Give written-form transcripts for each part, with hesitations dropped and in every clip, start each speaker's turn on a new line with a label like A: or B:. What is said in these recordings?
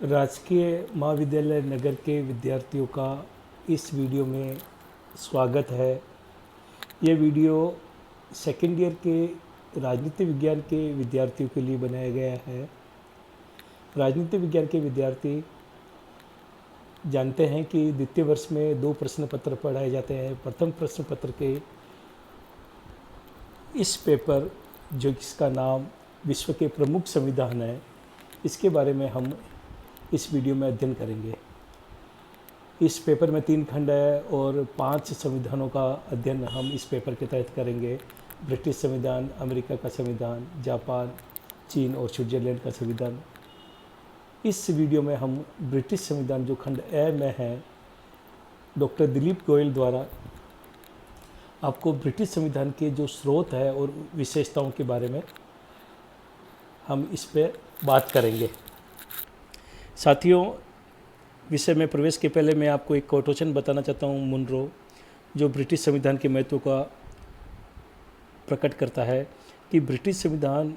A: राजकीय महाविद्यालय नगर के विद्यार्थियों का इस वीडियो में स्वागत है। ये वीडियो सेकेंड ईयर के राजनीति विज्ञान के विद्यार्थियों के लिए बनाया गया है। राजनीति विज्ञान के विद्यार्थी जानते हैं कि द्वितीय वर्ष में 2 प्रश्न पत्र पढ़ाए जाते हैं। प्रथम प्रश्न पत्र के इस पेपर जो जिसका नाम विश्व के प्रमुख संविधान है, इसके बारे में हम इस वीडियो में अध्ययन करेंगे। इस पेपर में 3 खंड है और 5 संविधानों का अध्ययन हम इस पेपर के तहत करेंगे। ब्रिटिश संविधान, अमेरिका का संविधान, जापान, चीन और स्विट्ज़रलैंड का संविधान। इस वीडियो में हम ब्रिटिश संविधान जो खंड ए में है, डॉक्टर दिलीप गोयल द्वारा आपको ब्रिटिश संविधान के जो स्रोत है और विशेषताओं के बारे में हम इस पर बात करेंगे। साथियों, विषय में प्रवेश के पहले मैं आपको एक कोटेशन बताना चाहता हूँ मुनरो, जो ब्रिटिश संविधान के महत्व का प्रकट करता है कि ब्रिटिश संविधान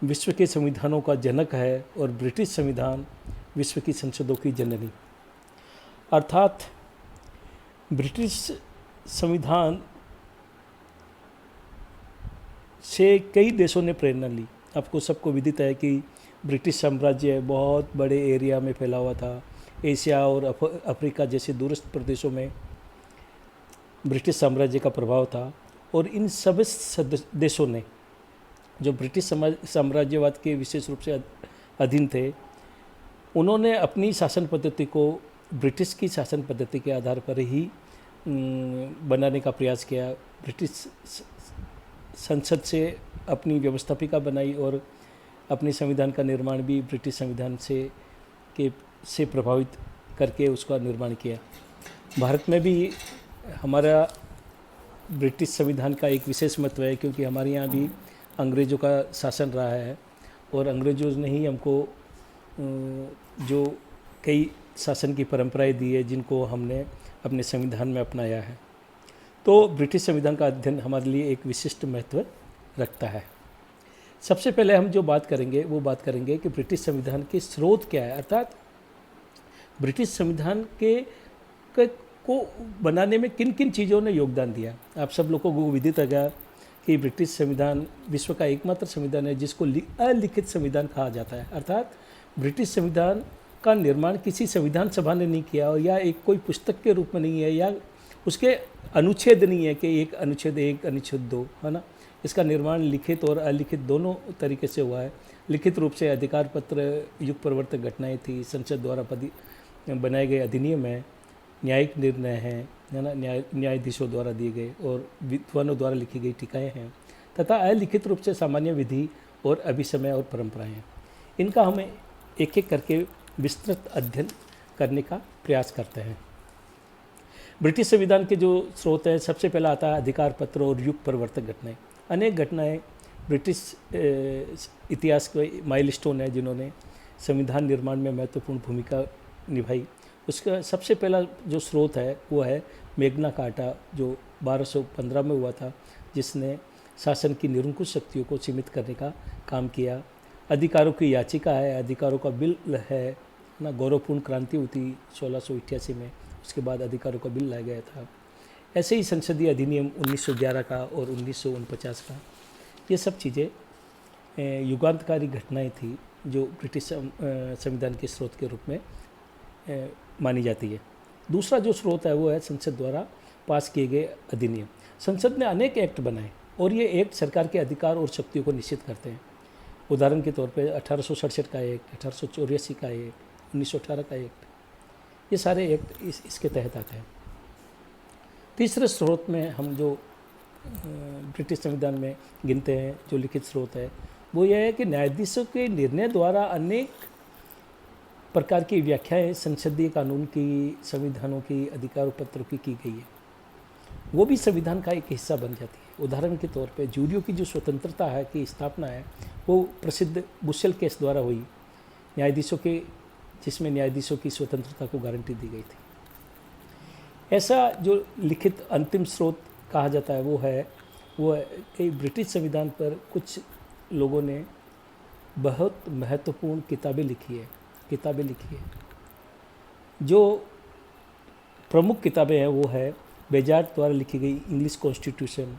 A: विश्व के संविधानों का जनक है और ब्रिटिश संविधान विश्व की संसदों की जननी। अर्थात ब्रिटिश संविधान से कई देशों ने प्रेरणा ली। आपको सबको विदित है कि ब्रिटिश साम्राज्य बहुत बड़े एरिया में फैला हुआ था। एशिया और अफ्रीका जैसे दूरस्थ प्रदेशों में ब्रिटिश साम्राज्य का प्रभाव था और इन सब देशों ने जो ब्रिटिश साम्राज्यवाद के विशेष रूप से अधीन थे, उन्होंने अपनी शासन पद्धति को ब्रिटिश की शासन पद्धति के आधार पर ही बनाने का प्रयास किया। ब्रिटिश संसद से अपनी व्यवस्थापिका बनाई और अपने संविधान का निर्माण भी ब्रिटिश संविधान से प्रभावित करके उसका निर्माण किया। भारत में भी हमारा ब्रिटिश संविधान का एक विशेष महत्व है, क्योंकि हमारे यहाँ भी अंग्रेज़ों का शासन रहा है और अंग्रेज़ों ने ही हमको जो कई शासन की परंपराएं दी है, जिनको हमने अपने संविधान में अपनाया है। तो ब्रिटिश संविधान का अध्ययन हमारे लिए एक विशिष्ट महत्व रखता है। सबसे पहले हम जो बात करेंगे वो बात करेंगे कि ब्रिटिश संविधान के स्रोत क्या है, अर्थात ब्रिटिश संविधान को बनाने में किन किन चीज़ों ने योगदान दिया। आप सब लोगों को विदित है कि ब्रिटिश संविधान विश्व का एकमात्र संविधान है जिसको अलिखित संविधान कहा जाता है। अर्थात ब्रिटिश संविधान का निर्माण किसी संविधान सभा ने नहीं किया, और या एक कोई पुस्तक के रूप में नहीं है, या उसके अनुच्छेद नहीं है कि एक अनुच्छेद 1 अनुच्छेद 2, है ना। इसका निर्माण लिखित और अलिखित दोनों तरीके से हुआ है। लिखित रूप से अधिकार पत्र, युग प्रवर्तक घटनाएं थी, संसद द्वारा बनाए गए अधिनियम है, न्यायिक निर्णय है ना, न्यायाधीशों द्वारा दिए गए और विद्वानों द्वारा लिखी गई टीकाएँ हैं, तथा अलिखित रूप से सामान्य विधि और अभिसमय और परंपराएँ हैं। इनका हमें एक एक करके विस्तृत अध्ययन करने का प्रयास करते हैं। ब्रिटिश संविधान के जो स्रोत हैं, सबसे पहला आता है अधिकार पत्र और युग प्रवर्तक घटनाएं। अनेक घटनाएं ब्रिटिश इतिहास के माइलस्टोन है, जिन्होंने संविधान निर्माण में महत्वपूर्ण भूमिका निभाई। उसका सबसे पहला जो स्रोत है वो है मैग्ना कार्टा, जो 1215 में हुआ था, जिसने शासन की निरंकुश शक्तियों को सीमित करने का काम किया। अधिकारों की याचिका है, अधिकारों का बिल है ना। गौरवपूर्ण क्रांति हुई थी 1688 में, उसके बाद अधिकारों का बिल लाया गया था। ऐसे ही संसदीय अधिनियम 1911 का और 1949 का, ये सब चीज़ें युगांतकारी घटनाएं थी जो ब्रिटिश संविधान के स्रोत के रूप में मानी जाती है। दूसरा जो स्रोत है वो है संसद द्वारा पास किए गए अधिनियम। संसद ने अनेक एक्ट बनाए और ये एक्ट सरकार के अधिकार और शक्तियों को निश्चित करते हैं। उदाहरण के तौर पे 1867 का एक्ट, 1884 का एक्ट, 1918 का एक्ट, ये सारे एक्ट इसके तहत आते हैं। तीसरे स्रोत में हम जो ब्रिटिश संविधान में गिनते हैं, जो लिखित स्रोत है, वो यह है कि न्यायाधीशों के निर्णय द्वारा अनेक प्रकार की व्याख्याएं संसदीय कानून की, संविधानों की, अधिकार पत्रों की गई है। वो भी संविधान का एक हिस्सा बन जाती है। उदाहरण के तौर पे जूरियों की जो स्वतंत्रता है की स्थापना है, वो प्रसिद्ध बुशेल केस द्वारा हुई, न्यायाधीशों के, जिसमें न्यायाधीशों की स्वतंत्रता को गारंटी दी गई थी। ऐसा जो लिखित अंतिम स्रोत कहा जाता है वो है कि ब्रिटिश संविधान पर कुछ लोगों ने बहुत महत्वपूर्ण किताबें लिखी है। किताबें लिखी है। जो प्रमुख किताबें हैं वो है बेजार्ट द्वारा लिखी गई इंग्लिश कॉन्स्टिट्यूशन,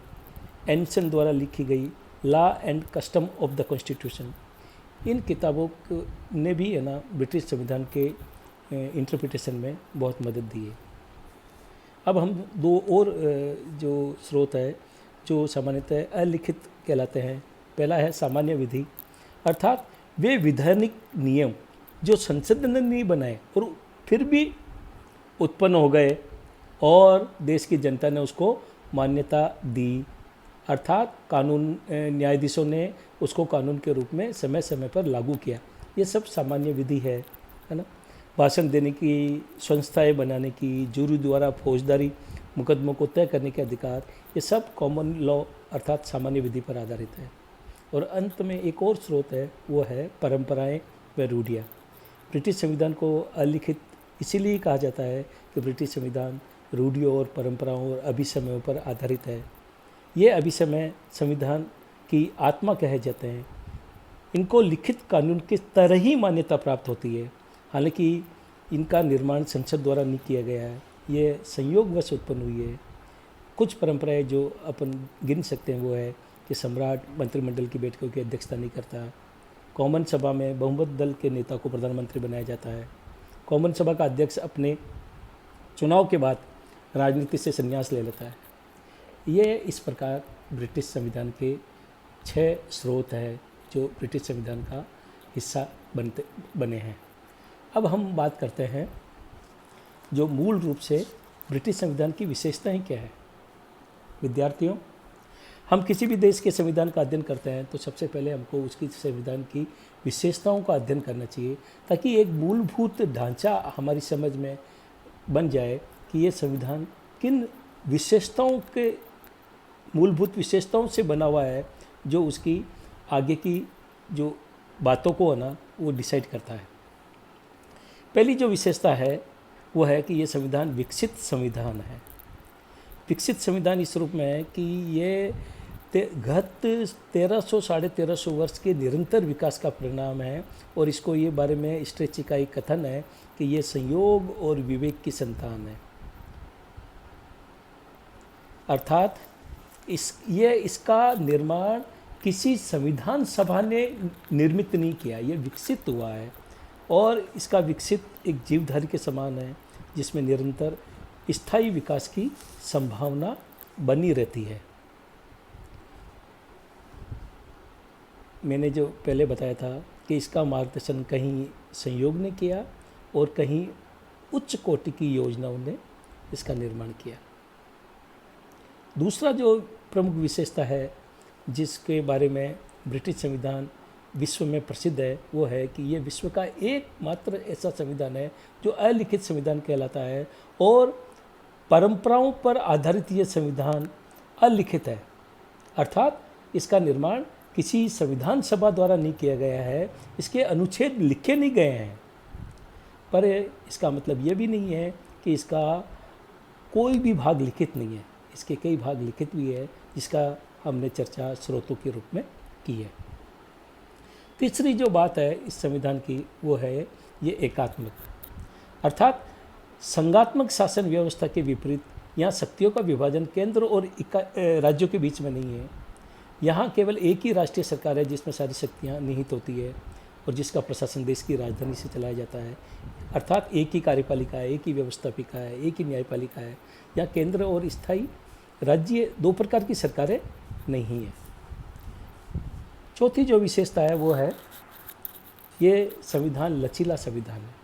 A: एंसन द्वारा लिखी गई law and custom of the constitution. इन किताबों ने भी है ना ब्रिटिश संविधान के इंटरप्रिटेशन में बहुत मदद दी है। अब हम दो और जो स्रोत है जो सामान्यतः अलिखित कहलाते हैं। पहला है सामान्य विधि, अर्थात वे वैधानिक नियम जो संसद ने नहीं बनाए और फिर भी उत्पन्न हो गए और देश की जनता ने उसको मान्यता दी, अर्थात कानून न्यायाधीशों ने उसको कानून के रूप में समय समय पर लागू किया। ये सब सामान्य विधि है ना। भाषण देने की, संस्थाएं बनाने की, जूरी द्वारा फौजदारी मुकदमों को तय करने के अधिकार, ये सब कॉमन लॉ अर्थात सामान्य विधि पर आधारित है। और अंत में एक और स्रोत है, वो है परंपराएं व रूढ़ियाँ। ब्रिटिश संविधान को अलिखित इसीलिए कहा जाता है कि ब्रिटिश संविधान रूढ़ियों और परंपराओं और अभिसमयों पर आधारित है। ये अभिसमय संविधान की आत्मा कहे जाते हैं। इनको लिखित कानून की तरह ही मान्यता प्राप्त होती है, हालांकि इनका निर्माण संसद द्वारा नहीं किया गया है, ये संयोगवश उत्पन्न हुई है। कुछ परंपराएं जो अपन गिन सकते हैं वो है कि सम्राट मंत्रिमंडल की बैठकों की अध्यक्षता नहीं करता, कॉमन सभा में बहुमत दल के नेता को प्रधानमंत्री बनाया जाता है, कॉमन सभा का अध्यक्ष अपने चुनाव के बाद राजनीति से संन्यास ले लेता है। ये इस प्रकार ब्रिटिश संविधान के 6 स्रोत हैं जो ब्रिटिश संविधान का हिस्सा बने हैं। अब हम बात करते हैं जो मूल रूप से ब्रिटिश संविधान की विशेषताएं क्या है। विद्यार्थियों, हम किसी भी देश के संविधान का अध्ययन करते हैं तो सबसे पहले हमको उसकी संविधान की विशेषताओं का अध्ययन करना चाहिए, ताकि एक मूलभूत ढांचा हमारी समझ में बन जाए कि ये संविधान किन विशेषताओं के, मूलभूत विशेषताओं से बना हुआ है, जो उसकी आगे की जो बातों को है ना वो डिसाइड करता है। पहली जो विशेषता है वो है कि ये संविधान विकसित संविधान है। विकसित संविधान इस रूप में है कि ये गत 1300 साढ़े 1300 वर्ष के निरंतर विकास का परिणाम है, और इसको ये बारे में स्ट्रेची का एक कथन है कि ये संयोग और विवेक की संतान है। अर्थात इसका निर्माण किसी संविधान सभा ने निर्मित नहीं किया, ये विकसित हुआ है, और इसका विकसित एक जीवधारी के समान है जिसमें निरंतर स्थायी विकास की संभावना बनी रहती है। मैंने जो पहले बताया था कि इसका मार्गदर्शन कहीं संयोग ने किया और कहीं उच्च कोटि की योजनाओं ने इसका निर्माण किया। दूसरा जो प्रमुख विशेषता है जिसके बारे में ब्रिटिश संविधान विश्व में प्रसिद्ध है वो है कि ये विश्व का एकमात्र ऐसा संविधान है जो अलिखित संविधान कहलाता है, और परंपराओं पर आधारित ये संविधान अलिखित है। अर्थात इसका निर्माण किसी संविधान सभा द्वारा नहीं किया गया है, इसके अनुच्छेद लिखे नहीं गए हैं, पर इसका मतलब ये भी नहीं है कि इसका कोई भी भाग लिखित नहीं है। इसके कई भाग लिखित भी है जिसका हमने चर्चा स्रोतों के रूप में की है। तीसरी जो बात है इस संविधान की वो है ये एकात्मक, अर्थात संघात्मक शासन व्यवस्था के विपरीत यहाँ शक्तियों का विभाजन केंद्र और राज्यों के बीच में नहीं है। यहाँ केवल एक ही राष्ट्रीय सरकार है जिसमें सारी शक्तियाँ निहित होती है और जिसका प्रशासन देश की राजधानी से चलाया जाता है। अर्थात एक ही कार्यपालिका है, एक ही व्यवस्थापिका है, एक ही न्यायपालिका है। यहाँ केंद्र और स्थायी राज्य 2 प्रकार की सरकारें नहीं है। चौथी जो विशेषता है वो है ये संविधान लचीला संविधान है।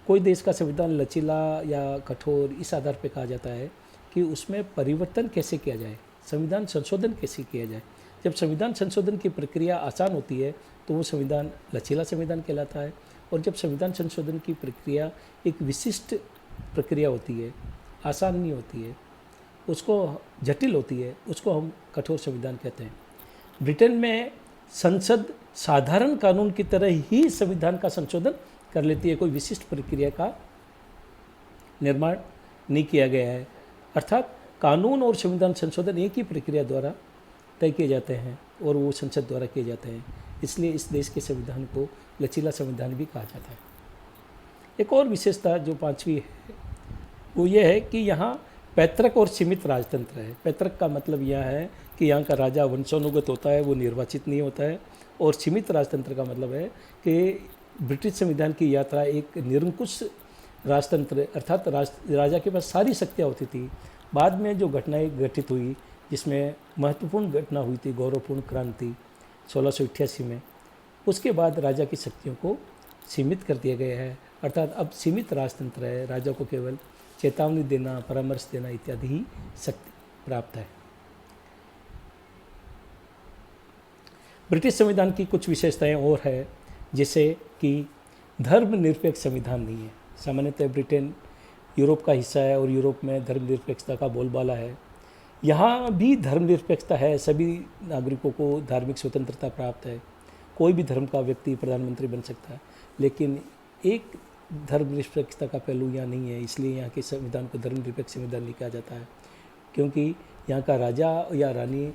A: कोई देश का संविधान लचीला या कठोर इस आधार पर कहा जाता है कि उसमें परिवर्तन कैसे किया जाए, संविधान संशोधन कैसे किया जाए। जब संविधान संशोधन की प्रक्रिया आसान होती है तो वो संविधान लचीला संविधान कहलाता है, और जब संविधान संशोधन की प्रक्रिया एक विशिष्ट प्रक्रिया होती है, आसान नहीं होती है, उसको जटिल होती है, उसको हम कठोर संविधान कहते हैं। ब्रिटेन में संसद साधारण कानून की तरह ही संविधान का संशोधन कर लेती है, कोई विशिष्ट प्रक्रिया का निर्माण नहीं किया गया है। अर्थात कानून और संविधान संशोधन एक ही प्रक्रिया द्वारा तय किए जाते हैं और वो संसद द्वारा किए जाते हैं, इसलिए इस देश के संविधान को लचीला संविधान भी कहा जाता है। एक और विशेषता जो पांचवी है वो ये है कि यहाँ पैतृक और सीमित राजतंत्र है। पैतृक का मतलब यह है कि यहाँ का राजा वंशानुगत होता है, वो निर्वाचित नहीं होता है। और सीमित राजतंत्र का मतलब है कि ब्रिटिश संविधान की यात्रा एक निरंकुश राजतंत्र अर्थात राजा के पास सारी शक्तियाँ होती थी। बाद में जो घटनाएं घटित हुई, जिसमें महत्वपूर्ण घटना हुई थी गौरवपूर्ण क्रांति 1688 में, उसके बाद राजा की शक्तियों को सीमित कर दिया गया है। अर्थात अब सीमित राजतंत्र है, राजा को केवल चेतावनी देना, परामर्श देना इत्यादि ही शक्ति प्राप्त है। ब्रिटिश संविधान की कुछ विशेषताएं और है, जैसे कि धर्मनिरपेक्ष संविधान नहीं है। सामान्यतः ब्रिटेन यूरोप का हिस्सा है और यूरोप में धर्मनिरपेक्षता का बोलबाला है। यहाँ भी धर्मनिरपेक्षता है, सभी नागरिकों को धार्मिक स्वतंत्रता प्राप्त है, कोई भी धर्म का व्यक्ति प्रधानमंत्री बन सकता है। लेकिन एक धर्मनिरपेक्षता का पहलू यहाँ नहीं है, इसलिए यहाँ के संविधान को धर्मनिरपेक्ष संविधान नहीं कहा जाता है, क्योंकि यहाँ का राजा या रानी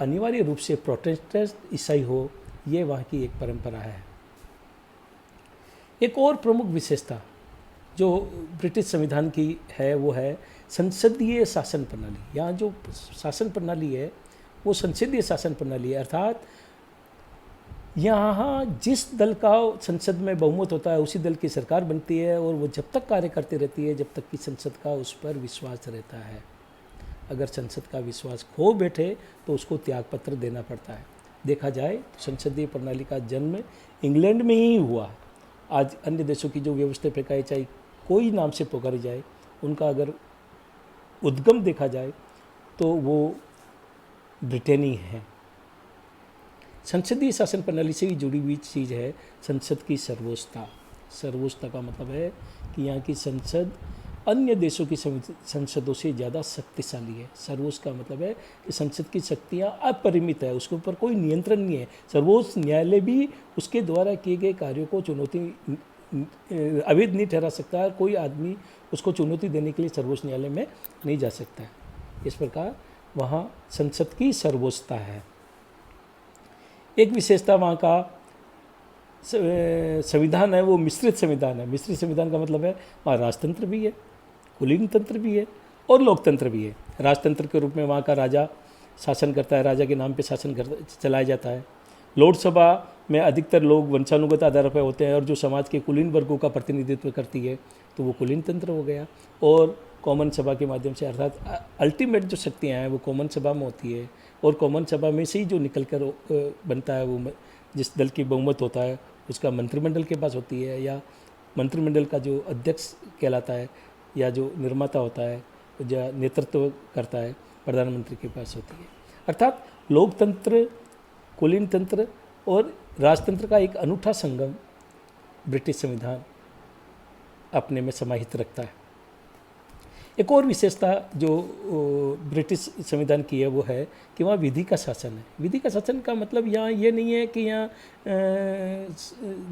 A: अनिवार्य रूप से प्रोटेस्टेंट ईसाई हो, ये वहाँ की एक परंपरा है। एक और प्रमुख विशेषता जो ब्रिटिश संविधान की है वो है संसदीय शासन प्रणाली। यहाँ जो शासन प्रणाली है वो संसदीय शासन प्रणाली है, अर्थात यहाँ जिस दल का संसद में बहुमत होता है उसी दल की सरकार बनती है और वो जब तक कार्य करती रहती है जब तक कि संसद का उस पर विश्वास रहता है। अगर संसद का विश्वास खो बैठे तो उसको त्यागपत्र देना पड़ता है। देखा जाए तो संसदीय प्रणाली का जन्म इंग्लैंड में ही हुआ। आज अन्य देशों की जो व्यवस्था प्रक्रिया चाहे कोई नाम से पुकारी जाए, उनका अगर उद्गम देखा जाए तो वो ब्रिटेन ही है। संसदीय शासन प्रणाली से ही जुड़ी हुई चीज़ है संसद की सर्वोच्चता। सर्वोच्चता का मतलब है कि यहाँ की संसद अन्य देशों की संसदों से ज़्यादा शक्तिशाली है। सर्वोच्च का मतलब है कि संसद की शक्तियाँ अपरिमित है, उसके ऊपर कोई नियंत्रण नहीं है। सर्वोच्च न्यायालय भी उसके द्वारा किए गए कार्यों को चुनौती अवैध नहीं ठहरा सकता है। कोई आदमी उसको चुनौती देने के लिए सर्वोच्च न्यायालय में नहीं जा सकता है। इस प्रकार वहाँ संसद की सर्वोच्चता है। एक विशेषता वहाँ का संविधान है वो मिश्रित संविधान है। मिश्रित संविधान का मतलब है वहाँ राजतंत्र भी है, कुलीन तंत्र भी है और लोकतंत्र भी है। राजतंत्र के रूप में वहाँ का राजा शासन करता है, राजा के नाम पे शासन चलाया जाता है। लोकसभा में अधिकतर लोग वंशानुगत आधार पर होते हैं और जो समाज के कुलीन वर्गों का प्रतिनिधित्व करती है तो वो कुलीन तंत्र हो गया। और कॉमन सभा के माध्यम से अर्थात अल्टीमेट जो शक्तियाँ हैं वो कॉमन सभा में होती है और कॉमन सभा में से ही जो निकल कर बनता है वो जिस दल की बहुमत होता है उसका मंत्रिमंडल के पास होती है, या मंत्रिमंडल का जो अध्यक्ष कहलाता है या जो निर्माता होता है जो नेतृत्व करता है प्रधानमंत्री के पास होती है। अर्थात लोकतंत्र, कुलीन तंत्र और राजतंत्र का एक अनूठा संगम ब्रिटिश संविधान अपने में समाहित रखता है। एक और विशेषता जो ब्रिटिश संविधान की है वो है कि वहाँ विधि का शासन है। विधि का शासन का मतलब यहाँ ये नहीं है कि यहाँ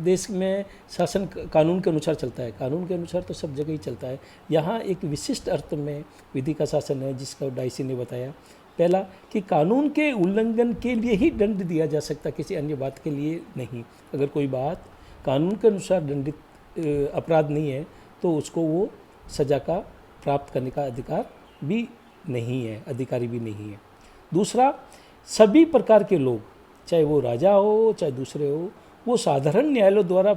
A: देश में शासन कानून के अनुसार चलता है। कानून के अनुसार तो सब जगह ही चलता है। यहाँ एक विशिष्ट अर्थ में विधि का शासन है जिसका डाइसी ने बताया। पहला कि कानून के उल्लंघन के लिए ही दंड दिया जा सकता, किसी अन्य बात के लिए नहीं। अगर कोई बात कानून के अनुसार दंडित अपराध नहीं है तो उसको वो सज़ा का प्राप्त करने का अधिकार भी नहीं है, अधिकारी भी नहीं है। दूसरा, सभी प्रकार के लोग, चाहे वो राजा हो चाहे दूसरे हो, वो साधारण न्यायालयों द्वारा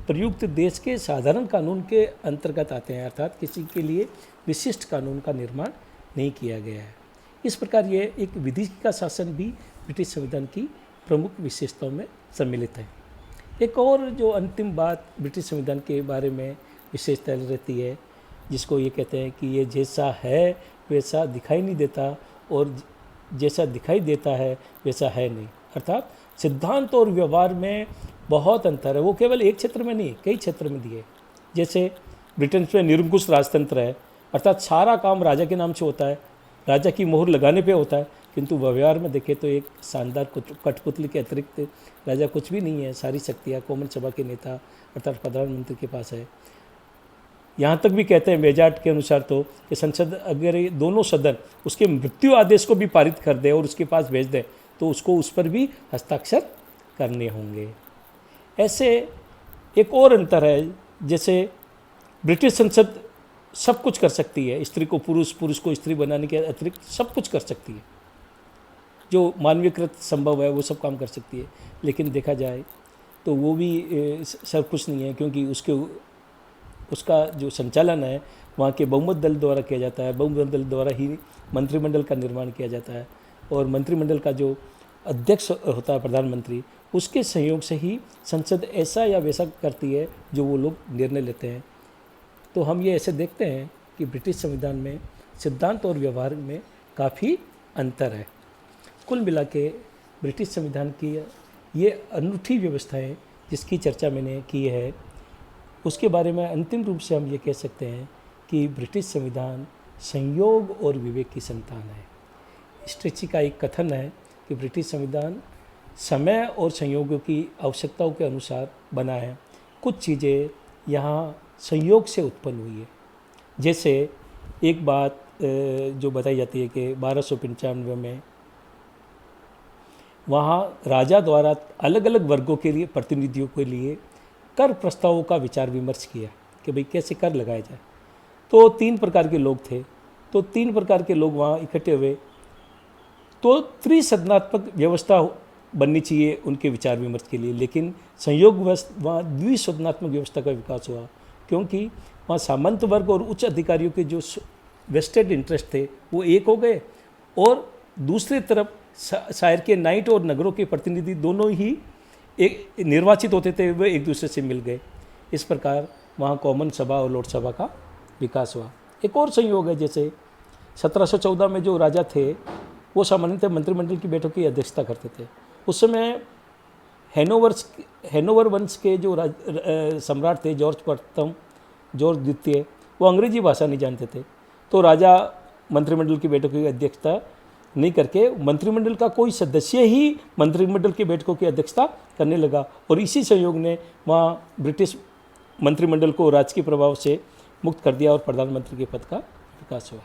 A: प्रयुक्त देश के साधारण कानून के अंतर्गत आते हैं। अर्थात किसी के लिए विशिष्ट कानून का निर्माण नहीं किया गया है। इस प्रकार ये एक विधि का शासन भी ब्रिटिश संविधान की प्रमुख विशेषताओं में सम्मिलित है। एक और जो अंतिम बात ब्रिटिश संविधान के बारे में विशेषता रहती है जिसको ये कहते हैं कि ये जैसा है वैसा दिखाई नहीं देता और जैसा दिखाई देता है वैसा है नहीं। अर्थात सिद्धांत और व्यवहार में बहुत अंतर है। वो केवल एक क्षेत्र में नहीं, कई क्षेत्र में दिए। जैसे ब्रिटेन में निरंकुश राजतंत्र है, अर्थात सारा काम राजा के नाम से होता है, राजा की मोहर लगाने पे होता है। किंतु व्यवहार में देखें तो एक शानदार कठपुतली के अतिरिक्त राजा कुछ भी नहीं है। सारी शक्तियाँ कॉमन सभा के नेता अर्थात प्रधानमंत्री के पास है। यहाँ तक भी कहते हैं मेजार्ट के अनुसार तो कि संसद अगर ये दोनों सदन उसके मृत्यु आदेश को भी पारित कर दे और उसके पास भेज दे तो उसको उस पर भी हस्ताक्षर करने होंगे। ऐसे एक और अंतर है, जैसे ब्रिटिश संसद सब कुछ कर सकती है, स्त्री को पुरुष, पुरुष को स्त्री बनाने के अतिरिक्त सब कुछ कर सकती है, जो मानवीयकृत संभव है वो सब काम कर सकती है। लेकिन देखा जाए तो वो भी सब कुछ नहीं है, क्योंकि उसका जो संचालन है वहाँ के बहुमत दल द्वारा किया जाता है। बहुमत दल द्वारा ही मंत्रिमंडल का निर्माण किया जाता है, और मंत्रिमंडल का जो अध्यक्ष होता है प्रधानमंत्री, उसके सहयोग से ही संसद ऐसा या वैसा करती है जो वो लोग निर्णय लेते हैं। तो हम ये ऐसे देखते हैं कि ब्रिटिश संविधान में सिद्धांत और व्यवहार में काफ़ी अंतर है। कुल मिला के ब्रिटिश संविधान की ये अनूठी व्यवस्थाएं जिसकी चर्चा मैंने की है, उसके बारे में अंतिम रूप से हम ये कह सकते हैं कि ब्रिटिश संविधान संयोग और विवेक की संतान है। स्ट्रेची का एक कथन है कि ब्रिटिश संविधान समय और संयोगों की आवश्यकताओं के अनुसार बना है। कुछ चीज़ें यहाँ संयोग से उत्पन्न हुई है। जैसे एक बात जो बताई जाती है कि 1295 में वहाँ राजा द्वारा अलग अलग वर्गों के लिए, प्रतिनिधियों के लिए कर प्रस्तावों का विचार विमर्श किया कि भाई कैसे कर लगाया जाए। तो 3 प्रकार के लोग थे, तो 3 प्रकार के लोग वहाँ इकट्ठे हुए। तो त्रिसदनात्मक व्यवस्था बननी चाहिए उनके विचार विमर्श के लिए, लेकिन संयोगवश वहाँ द्विसदनात्मक व्यवस्था का विकास हुआ, क्योंकि वहाँ सामंत वर्ग और उच्च अधिकारियों के जो वेस्टेड इंटरेस्ट थे वो एक हो गए, और दूसरी तरफ शहर के नाइट और नगरों के प्रतिनिधि दोनों ही एक निर्वाचित होते थे, वे एक दूसरे से मिल गए। इस प्रकार वहाँ कॉमन सभा और लोक सभा का विकास हुआ। एक और संयोग है, जैसे 1714 में जो राजा थे वो सामान्यतः मंत्रिमंडल की बैठक की अध्यक्षता करते थे। उस समय हैनोवर वंश के जो सम्राट थे जॉर्ज द्वितीय, वो अंग्रेजी भाषा नहीं जानते थे। तो राजा मंत्रिमंडल की बैठक की अध्यक्षता नहीं करके मंत्रिमंडल का कोई सदस्य ही मंत्रिमंडल की बैठकों की अध्यक्षता करने लगा, और इसी संयोग ने वहाँ ब्रिटिश मंत्रिमंडल को राजकीय प्रभाव से मुक्त कर दिया और प्रधानमंत्री के पद का विकास हुआ।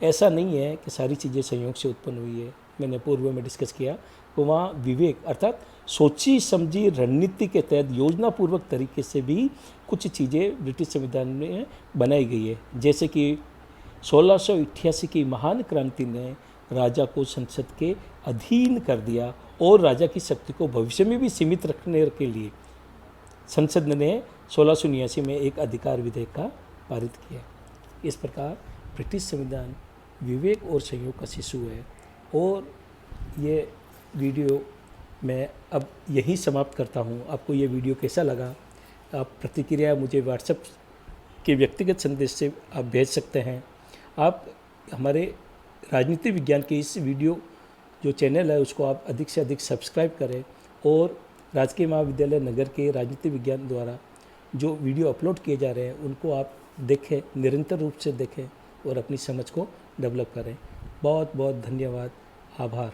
A: ऐसा नहीं है कि सारी चीज़ें संयोग से उत्पन्न हुई है। मैंने पूर्व में डिस्कस किया तो वहाँ विवेक अर्थात सोची समझी रणनीति के तहत योजनापूर्वक तरीके से भी कुछ चीज़ें ब्रिटिश संविधान में बनाई गई है। जैसे कि 1688 की महान क्रांति ने राजा को संसद के अधीन कर दिया, और राजा की शक्ति को भविष्य में भी सीमित रखने के लिए संसद ने 1679 में एक अधिकार विधेयक का पारित किया। इस प्रकार ब्रिटिश संविधान विवेक और संयोग का शिशु है। और ये वीडियो मैं अब यहीं समाप्त करता हूँ। आपको ये वीडियो कैसा लगा, आप प्रतिक्रिया मुझे व्हाट्सएप के व्यक्तिगत संदेश से आप भेज सकते हैं। आप हमारे राजनीति विज्ञान के इस वीडियो जो चैनल है उसको आप अधिक से अधिक सब्सक्राइब करें, और राजकीय महाविद्यालय नगर के राजनीति विज्ञान द्वारा जो वीडियो अपलोड किए जा रहे हैं उनको आप देखें, निरंतर रूप से देखें और अपनी समझ को डेवलप करें। बहुत बहुत धन्यवाद, आभार।